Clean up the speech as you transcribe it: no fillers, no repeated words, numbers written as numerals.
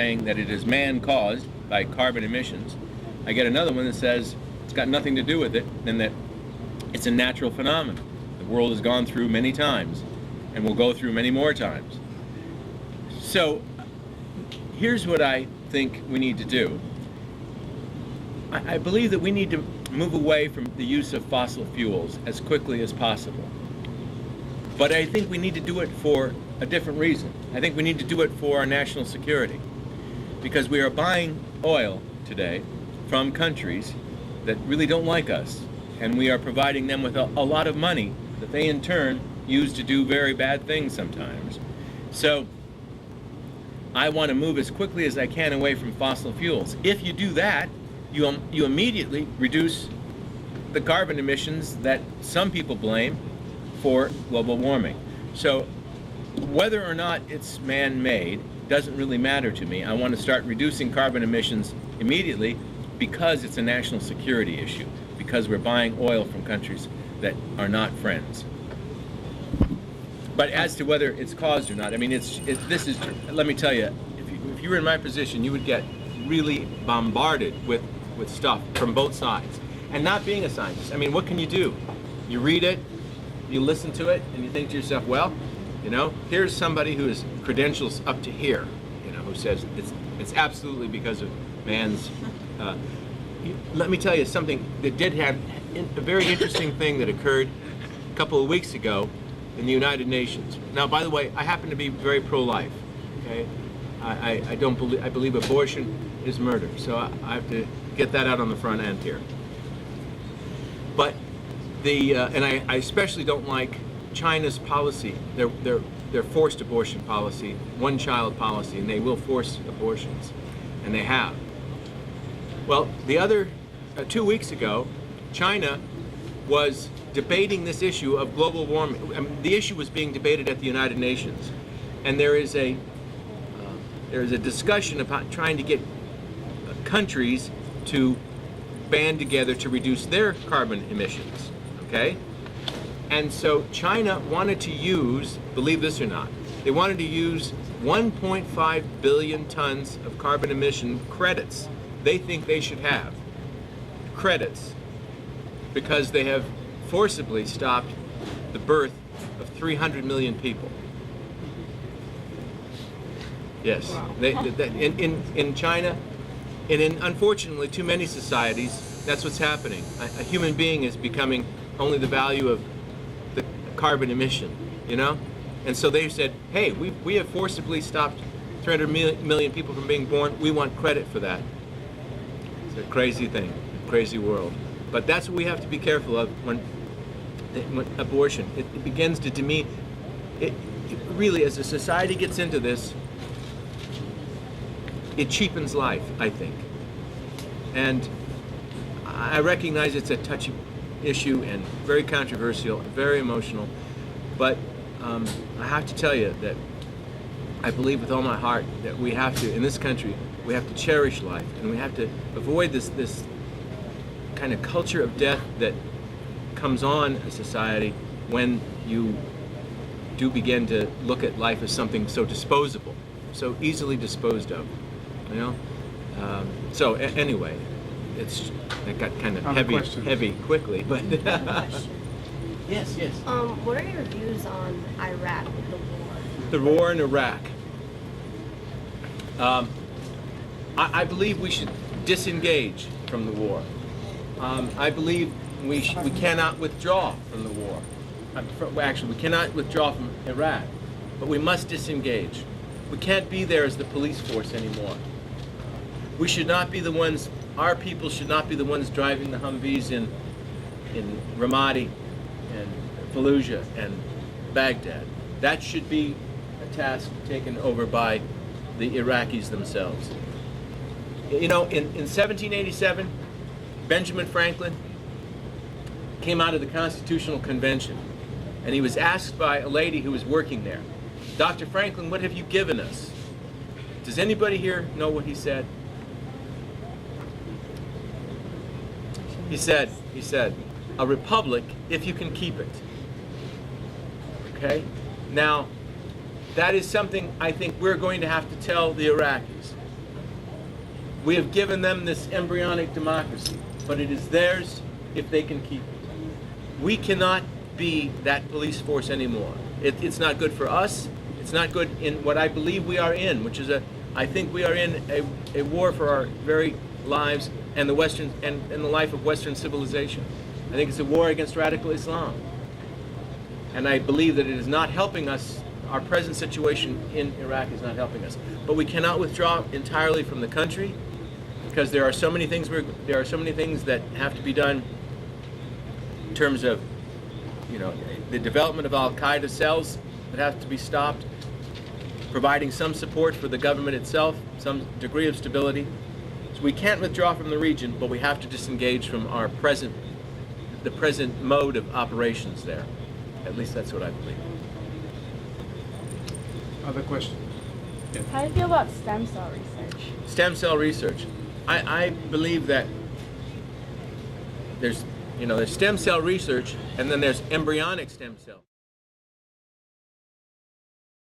saying that it is man-caused by carbon emissions. I get another one that says it's got nothing to do with it and that it's a natural phenomenon the world has gone through many times and will go through many more times. So here's what I think we need to do. I believe that we need to move away from the use of fossil fuels as quickly as possible. But I think we need to do it for a different reason. I think we need to do it for our national security. Because we are buying oil today from countries that really don't like us. And we are providing them with a lot of money that they in turn use to do very bad things sometimes. So I want to move as quickly as I can away from fossil fuels. If you do that, you immediately reduce the carbon emissions that some people blame for global warming. So whether or not it's man-made doesn't really matter to me. I want to start reducing carbon emissions immediately because it's a national security issue, because we're buying oil from countries that are not friends. But as to whether it's caused or not, I mean, this is, let me tell you, if you were in my position, you would get really bombarded with stuff from both sides. And not being a scientist, I mean, what can you do? You read it, you listen to it, and you think to yourself, well, you know, here's somebody who has credentials up to here, you know, who says it's absolutely because of man's. Let me tell you something that did have a very interesting thing that occurred a couple of weeks ago in the United Nations. Now, by the way, I happen to be very pro-life. Okay, I believe abortion is murder, so I have to get that out on the front end here. But and I especially don't like China's policy, their forced abortion policy, one-child policy, and they will force abortions, and they have. Well, the other 2 weeks ago, China was debating this issue of global warming. I mean, the issue was being debated at the United Nations, and there is a discussion about trying to get countries to band together to reduce their carbon emissions. Okay. And so China wanted to use, believe this or not, they wanted to use 1.5 billion tons of carbon emission credits. They think they should have credits because they have forcibly stopped the birth of 300 million people. Yes, wow. In China, and in unfortunately too many societies, that's what's happening. A human being is becoming only the value of the carbon emission, you know? And so they said, hey, we have forcibly stopped 300 million people from being born. We want credit for that. It's a crazy thing, a crazy world. But that's what we have to be careful of when abortion. It begins to demean. It really, as a society gets into this, it cheapens life, I think. And I recognize it's a touchy issue and very controversial, very emotional, but I have to tell you that I believe with all my heart that we have to, in this country, we have to cherish life, and we have to avoid this kind of culture of death that comes on a society when you do begin to look at life as something so disposable, so easily disposed of, you know? So anyway, it got kind of heavy quickly, but yes. What are your views on Iraq, the war? The war in Iraq. I believe we should disengage from the war. I believe we cannot withdraw from the war. Actually, we cannot withdraw from Iraq, but we must disengage. We can't be there as the police force anymore. We should not be the ones. Our people should not be the ones driving the Humvees in Ramadi and Fallujah and Baghdad. That should be a task taken over by the Iraqis themselves. You know, in 1787, Benjamin Franklin came out of the Constitutional Convention, and he was asked by a lady who was working there, Dr. Franklin, what have you given us? Does anybody here know what he said? He said, a republic if you can keep it. Okay? Now, that is something I think we're going to have to tell the Iraqis. We have given them this embryonic democracy, but it is theirs if they can keep it. We cannot be that police force anymore. It's not good for us. It's not good in what I believe we are in, which is I think we are in a war for our very lives and the Western and the life of Western civilization. I think it's a war against radical Islam. And I believe that it is not helping us. Our present situation in Iraq is not helping us. But we cannot withdraw entirely from the country because there are so many things that have to be done in terms of, you know, the development of Al-Qaeda cells that have to be stopped, providing some support for the government itself, some degree of stability. So we can't withdraw from the region, but we have to disengage from the present mode of operations there. At least that's what I believe. Other questions? How do you feel about stem cell research? Stem cell research. I believe that there's stem cell research and then there's embryonic stem cell.